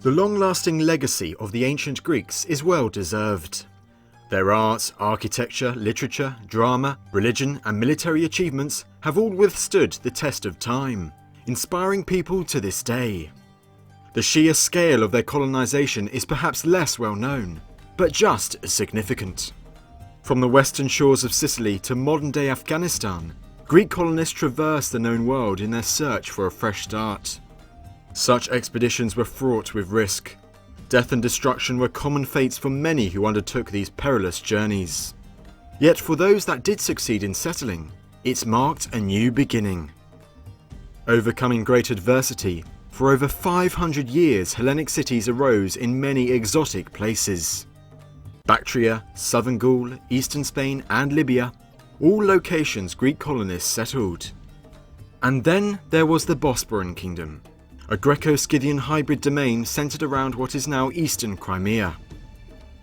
The long-lasting legacy of the ancient Greeks is well deserved. Their art, architecture, literature, drama, religion and military achievements have all withstood the test of time, inspiring people to this day. The sheer scale of their colonization is perhaps less well known, but just as significant. From the western shores of Sicily to modern-day Afghanistan, Greek colonists traversed the known world in their search for a fresh start. Such expeditions were fraught with risk. Death and destruction were common fates for many who undertook these perilous journeys. Yet for those that did succeed in settling, it marked a new beginning. Overcoming great adversity, for over 500 years Hellenic cities arose in many exotic places. Bactria, southern Gaul, eastern Spain and Libya, all locations Greek colonists settled. And then there was the Bosporan Kingdom, a Greco-Scythian hybrid domain centred around what is now eastern Crimea.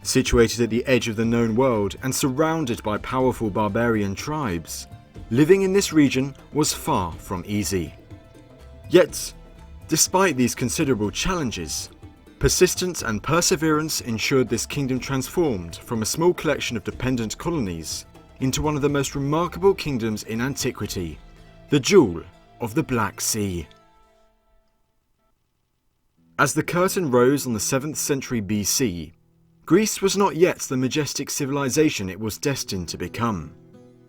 Situated at the edge of the known world and surrounded by powerful barbarian tribes, living in this region was far from easy. Yet, despite these considerable challenges, persistence and perseverance ensured this kingdom transformed from a small collection of dependent colonies into one of the most remarkable kingdoms in antiquity, the jewel of the Black Sea. As the curtain rose on the 7th century BC, Greece was not yet the majestic civilization it was destined to become.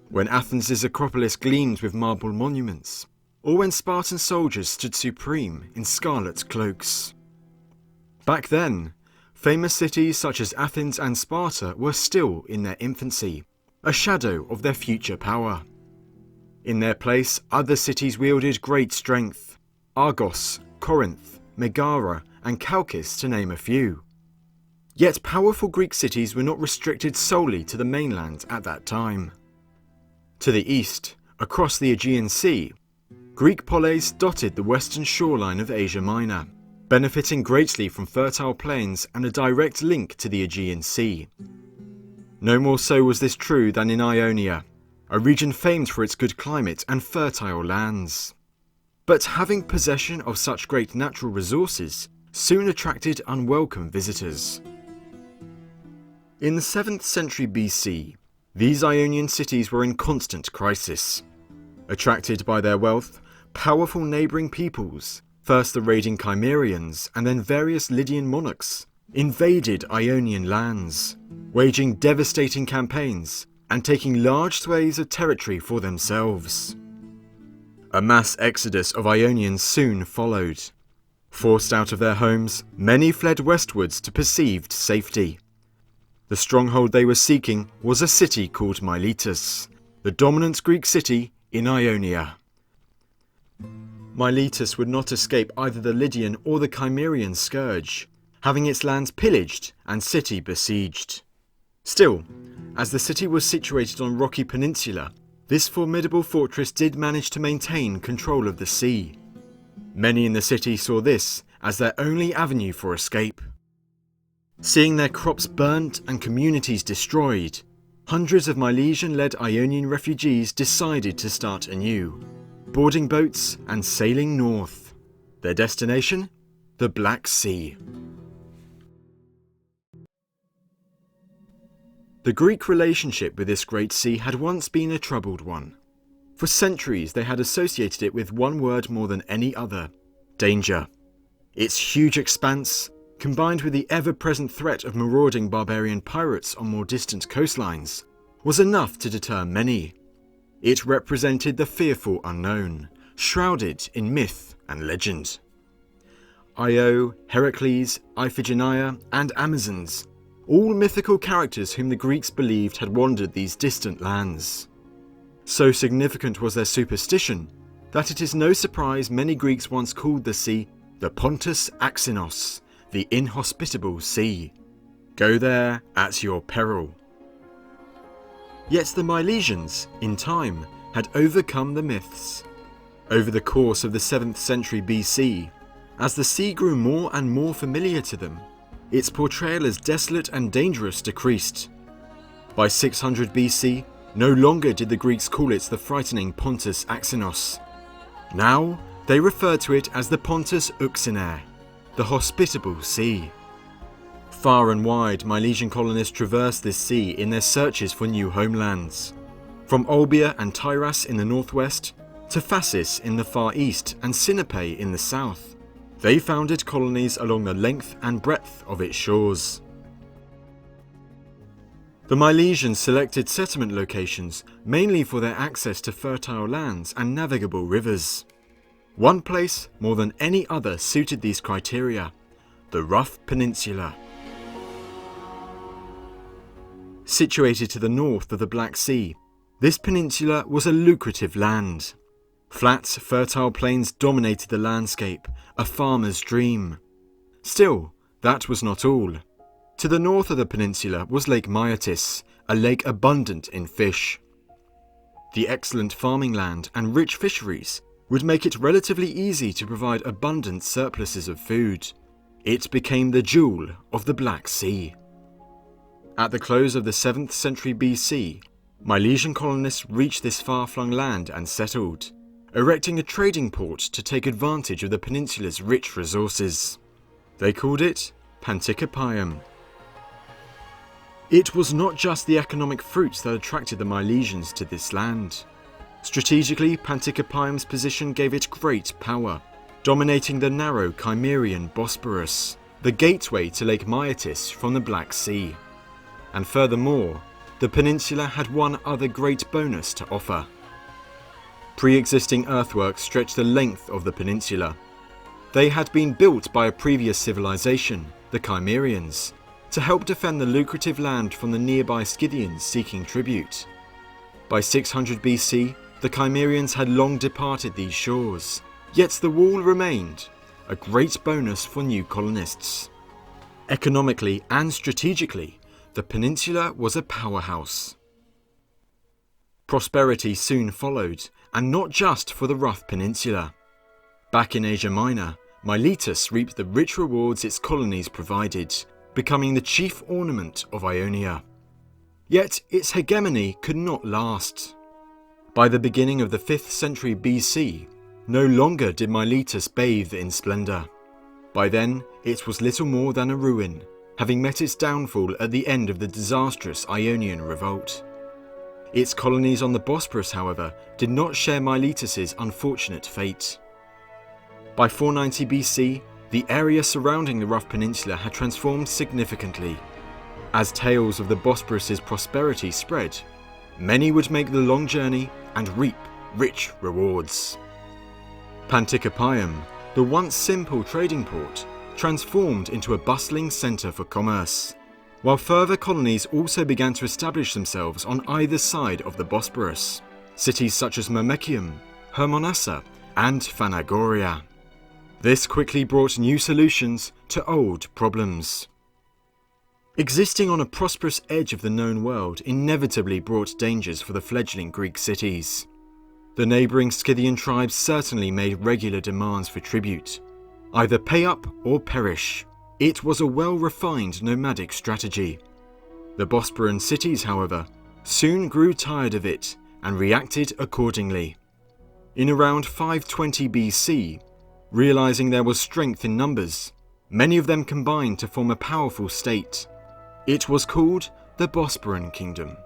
When Athens' Acropolis gleamed with marble monuments, or when Spartan soldiers stood supreme in scarlet cloaks. Back then, famous cities such as Athens and Sparta were still in their infancy, a shadow of their future power. In their place, other cities wielded great strength: Argos, Corinth, Megara and Chalcis, to name a few. Yet powerful Greek cities were not restricted solely to the mainland at that time. To the east, across the Aegean Sea, Greek polis dotted the western shoreline of Asia Minor, benefiting greatly from fertile plains and a direct link to the Aegean Sea. No more so was this true than in Ionia, a region famed for its good climate and fertile lands. But having possession of such great natural resources soon attracted unwelcome visitors. In the 7th century BC, these Ionian cities were in constant crisis. Attracted by their wealth, powerful neighbouring peoples, first the raiding Cimmerians and then various Lydian monarchs, invaded Ionian lands, waging devastating campaigns and taking large swathes of territory for themselves. A mass exodus of Ionians soon followed. Forced out of their homes, many fled westwards to perceived safety. The stronghold they were seeking was a city called Miletus, the dominant Greek city in Ionia. Miletus would not escape either the Lydian or the Cimmerian scourge, having its lands pillaged and city besieged. Still, as the city was situated on a rocky peninsula, this formidable fortress did manage to maintain control of the sea. Many in the city saw this as their only avenue for escape. Seeing their crops burnt and communities destroyed, hundreds of Milesian-led Ionian refugees decided to start anew, boarding boats and sailing north. Their destination? The Black Sea. The Greek relationship with this great sea had once been a troubled one. For centuries they had associated it with one word more than any other: danger. Its huge expanse, combined with the ever-present threat of marauding barbarian pirates on more distant coastlines, was enough to deter many. It represented the fearful unknown, shrouded in myth and legend. Io, Heracles, Iphigenia, and Amazons, all mythical characters whom the Greeks believed had wandered these distant lands. So significant was their superstition that it is no surprise many Greeks once called the sea the Pontus Axinos, the inhospitable sea. Go there at your peril. Yet the Milesians, in time, had overcome the myths. Over the course of the 7th century BC, as the sea grew more and more familiar to them, its portrayal as desolate and dangerous decreased. By 600 BC, no longer did the Greeks call it the frightening Pontus Axinos. Now, they referred to it as the Pontus Euxiner, the hospitable sea. Far and wide, Milesian colonists traversed this sea in their searches for new homelands. From Olbia and Tyras in the northwest, to Phasis in the far east and Sinope in the south, they founded colonies along the length and breadth of its shores. The Milesians selected settlement locations mainly for their access to fertile lands and navigable rivers. One place more than any other suited these criteria: the rough peninsula. Situated to the north of the Black Sea, this peninsula was a lucrative land. Flat, fertile plains dominated the landscape, a farmer's dream. Still, that was not all. To the north of the peninsula was Lake Maeander, a lake abundant in fish. The excellent farming land and rich fisheries would make it relatively easy to provide abundant surpluses of food. It became the jewel of the Black Sea. At the close of the 7th century BC, Milesian colonists reached this far-flung land and settled, erecting a trading port to take advantage of the peninsula's rich resources. They called it Pantikapaeum. It was not just the economic fruits that attracted the Milesians to this land. Strategically, Pantikapaeum's position gave it great power, dominating the narrow Cimmerian Bosporus, the gateway to Lake Maeander from the Black Sea. And furthermore, the peninsula had one other great bonus to offer. Pre-existing earthworks stretched the length of the peninsula. They had been built by a previous civilization, the Cimmerians, to help defend the lucrative land from the nearby Scythians seeking tribute. By 600 BC, the Cimmerians had long departed these shores, yet the wall remained, a great bonus for new colonists. Economically and strategically, the peninsula was a powerhouse. Prosperity soon followed, and not just for the rough peninsula. Back in Asia Minor, Miletus reaped the rich rewards its colonies provided, becoming the chief ornament of Ionia. Yet its hegemony could not last. By the beginning of the 5th century BC, no longer did Miletus bathe in splendour. By then, it was little more than a ruin, having met its downfall at the end of the disastrous Ionian revolt. Its colonies on the Bosporus, however, did not share Miletus's unfortunate fate. By 490 BC, the area surrounding the rough peninsula had transformed significantly. As tales of the Bosporus's prosperity spread, many would make the long journey and reap rich rewards. Pantikapaeum, the once simple trading port, transformed into a bustling centre for commerce, while further colonies also began to establish themselves on either side of the Bosporus, cities such as Myrmekium, Hermonassa, and Phanagoria. This quickly brought new solutions to old problems. Existing on a prosperous edge of the known world inevitably brought dangers for the fledgling Greek cities. The neighbouring Scythian tribes certainly made regular demands for tribute. Either pay up or perish. It was a well-refined nomadic strategy. The Bosporan cities, however, soon grew tired of it and reacted accordingly. In around 520 BC, realising there was strength in numbers, many of them combined to form a powerful state. It was called the Bosporan Kingdom.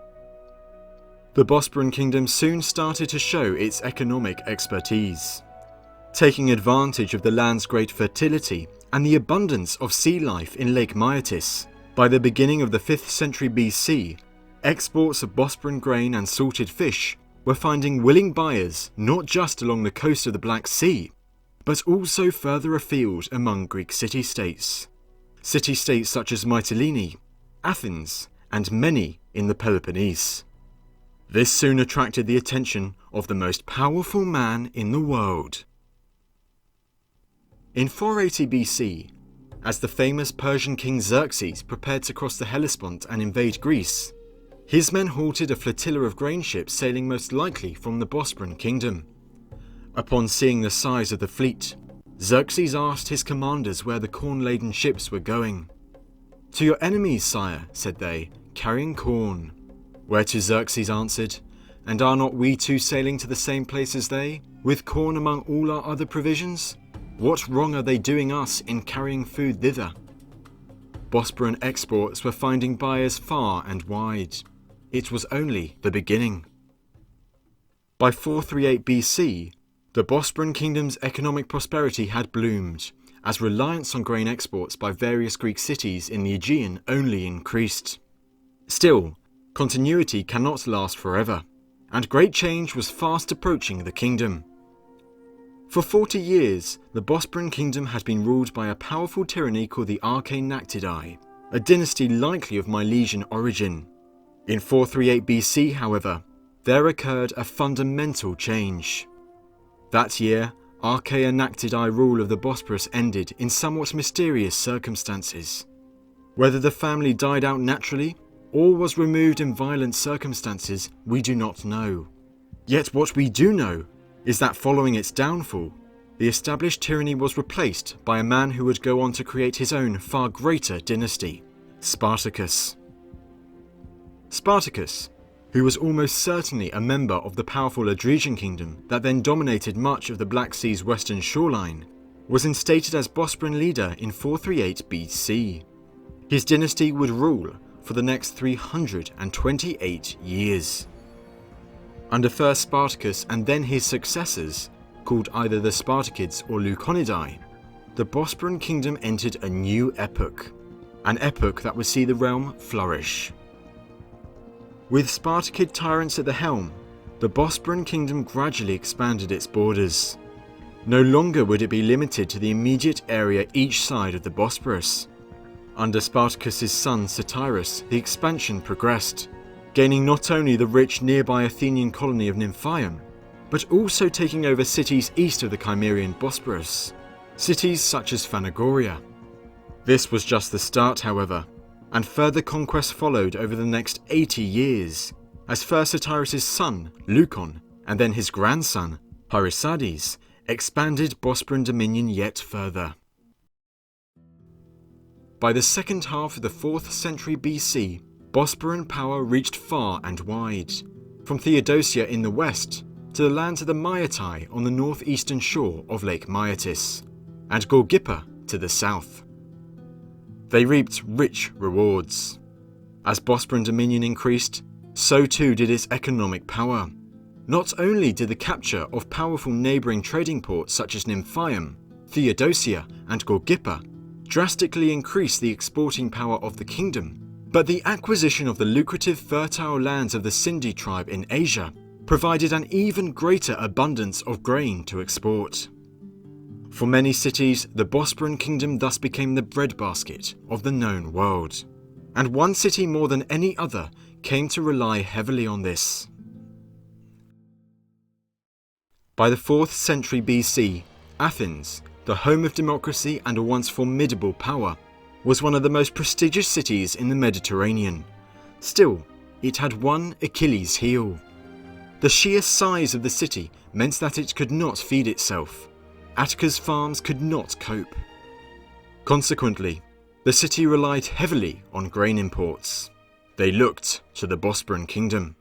The Bosporan Kingdom soon started to show its economic expertise. Taking advantage of the land's great fertility and the abundance of sea life in Lake Maeander, by the beginning of the 5th century BC, exports of Bosporan grain and salted fish were finding willing buyers not just along the coast of the Black Sea, but also further afield among Greek city-states. City-states such as Mytilene, Athens, and many in the Peloponnese. This soon attracted the attention of the most powerful man in the world. In 480 BC, as the famous Persian king Xerxes prepared to cross the Hellespont and invade Greece, his men halted a flotilla of grain ships sailing most likely from the Bosporan Kingdom. Upon seeing the size of the fleet, Xerxes asked his commanders where the corn-laden ships were going. "To your enemies, sire," said they, "carrying corn." Whereto Xerxes answered, "And are not we too sailing to the same place as they, with corn among all our other provisions?" What wrong are they doing us in carrying food thither? Bosporan exports were finding buyers far and wide. It was only the beginning. By 438 BC, the Bosporan Kingdom's economic prosperity had bloomed, as reliance on grain exports by various Greek cities in the Aegean only increased. Still, continuity cannot last forever, and great change was fast approaching the kingdom. For 40 years, the Bosporan Kingdom had been ruled by a powerful tyranny called the Archenactidae, a dynasty likely of Milesian origin. In 438 BC, however, there occurred a fundamental change. That year, Archenactidae rule of the Bosporus ended in somewhat mysterious circumstances. Whether the family died out naturally or was removed in violent circumstances, we do not know. Yet what we do know is that following its downfall, the established tyranny was replaced by a man who would go on to create his own far greater dynasty, Spartacus. Spartacus, who was almost certainly a member of the powerful Etruscan kingdom that then dominated much of the Black Sea's western shoreline, was instated as Bosporan leader in 438 BC. His dynasty would rule for the next 328 years. Under first Spartacus and then his successors, called either the Spartakids or Leukonidae, the Bosporan kingdom entered a new epoch, an epoch that would see the realm flourish. With Spartakid tyrants at the helm, the Bosporan kingdom gradually expanded its borders. No longer would it be limited to the immediate area each side of the Bosporus. Under Spartacus's son Satyrus, the expansion progressed, gaining not only the rich nearby Athenian colony of Nymphium, but also taking over cities east of the Cimmerian Bosporus, cities such as Phanagoria. This was just the start, however, and further conquests followed over the next 80 years, as first Satyrus' son, Leucon, and then his grandson, Hyrisades, expanded Bosporan dominion yet further. By the second half of the 4th century BC, Bosporan power reached far and wide, from Theodosia in the west to the lands of the Maeatai on the northeastern shore of Lake Maeatis, and Gorgippa to the south. They reaped rich rewards. As Bosporan dominion increased, so too did its economic power. Not only did the capture of powerful neighbouring trading ports such as Nymphium, Theodosia and Gorgippa drastically increase the exporting power of the kingdom, but the acquisition of the lucrative fertile lands of the Sindhi tribe in Asia provided an even greater abundance of grain to export. For many cities, the Bosporan kingdom thus became the breadbasket of the known world, and one city more than any other came to rely heavily on this. By the 4th century BC, Athens, the home of democracy and a once formidable power, was one of the most prestigious cities in the Mediterranean. Still, it had one Achilles heel. The sheer size of the city meant that it could not feed itself. Attica's farms could not cope. Consequently, the city relied heavily on grain imports. They looked to the Bosporan kingdom.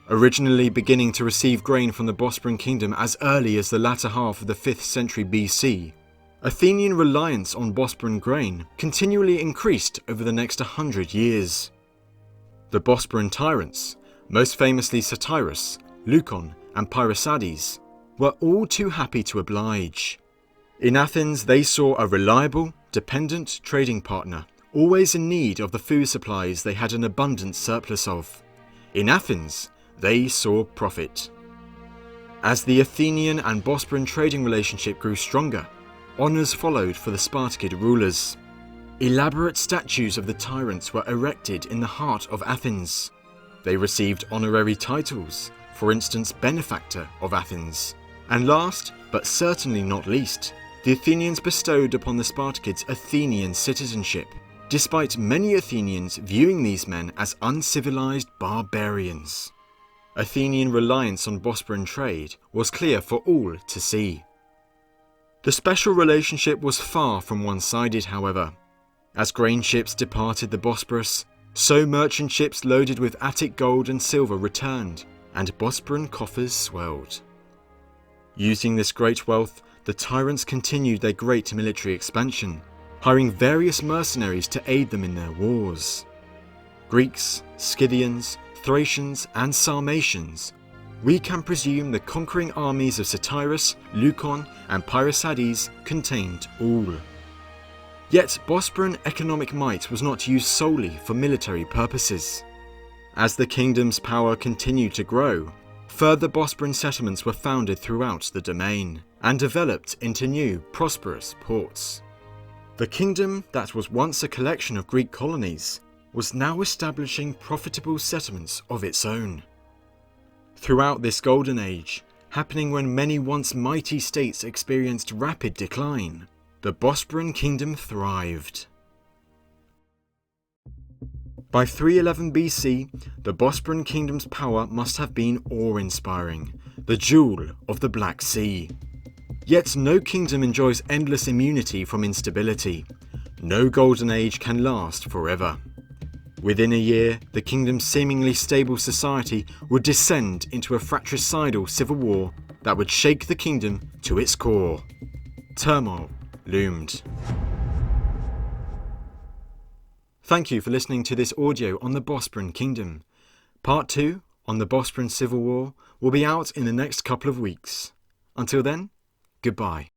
Originally beginning to receive grain from the Bosporan kingdom as early as the latter half of the 5th century BC, Athenian reliance on Bosporan grain continually increased over the next 100 years. The Bosporan tyrants, most famously Satyrus, Leucon, and Hyrisades, were all too happy to oblige. In Athens, they saw a reliable, dependent trading partner, always in need of the food supplies they had an abundant surplus of. In Athens, they saw profit. As the Athenian and Bosporan trading relationship grew stronger, honours followed for the Spartakid rulers. Elaborate statues of the tyrants were erected in the heart of Athens. They received honorary titles, for instance Benefactor of Athens. And last, but certainly not least, the Athenians bestowed upon the Spartakids Athenian citizenship, despite many Athenians viewing these men as uncivilized barbarians. Athenian reliance on Bosporan trade was clear for all to see. The special relationship was far from one-sided, however. As grain ships departed the Bosporus, so merchant ships loaded with Attic gold and silver returned, and Bosporan coffers swelled. Using this great wealth, the tyrants continued their great military expansion, hiring various mercenaries to aid them in their wars. Greeks, Scythians, Thracians and Sarmatians, we can presume the conquering armies of Satyrus, Leucon and Pyrrhosiades contained all. Yet Bosporan economic might was not used solely for military purposes. As the kingdom's power continued to grow, further Bosporan settlements were founded throughout the domain and developed into new, prosperous ports. The kingdom that was once a collection of Greek colonies was now establishing profitable settlements of its own. Throughout this golden age, happening when many once mighty states experienced rapid decline, the Bosporan Kingdom thrived. By 311 BC, the Bosporan Kingdom's power must have been awe-inspiring, the jewel of the Black Sea. Yet no kingdom enjoys endless immunity from instability. No golden age can last forever. Within a year, the kingdom's seemingly stable society would descend into a fratricidal civil war that would shake the kingdom to its core. Turmoil loomed. Thank you for listening to this audio on the Bosporan Kingdom. Part 2 on the Bosporan Civil War will be out in the next couple of weeks. Until then, goodbye.